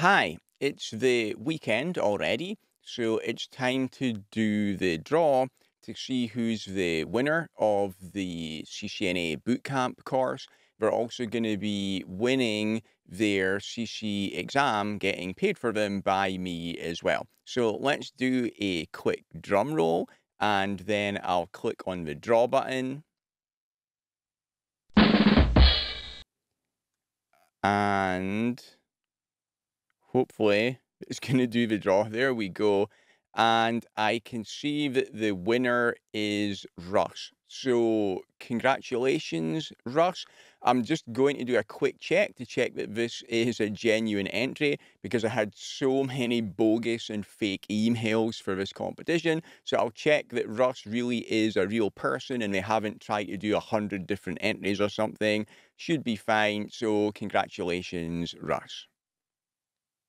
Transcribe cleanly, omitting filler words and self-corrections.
Hi, it's the weekend already, so it's time to do the draw to see who's the winner of the CCNA Bootcamp course. They're also going to be winning their CC exam, getting paid for them by me as well. So let's do a quick drum roll, and then I'll click on the draw button. And hopefully it's going to do the draw. There we go. And I can see that the winner is Russ. So congratulations, Russ. I'm just going to do a quick check to check that this is a genuine entry because I had so many bogus and fake emails for this competition. So I'll check that Russ really is a real person and they haven't tried to do 100 different entries or something. Should be fine. So congratulations, Russ.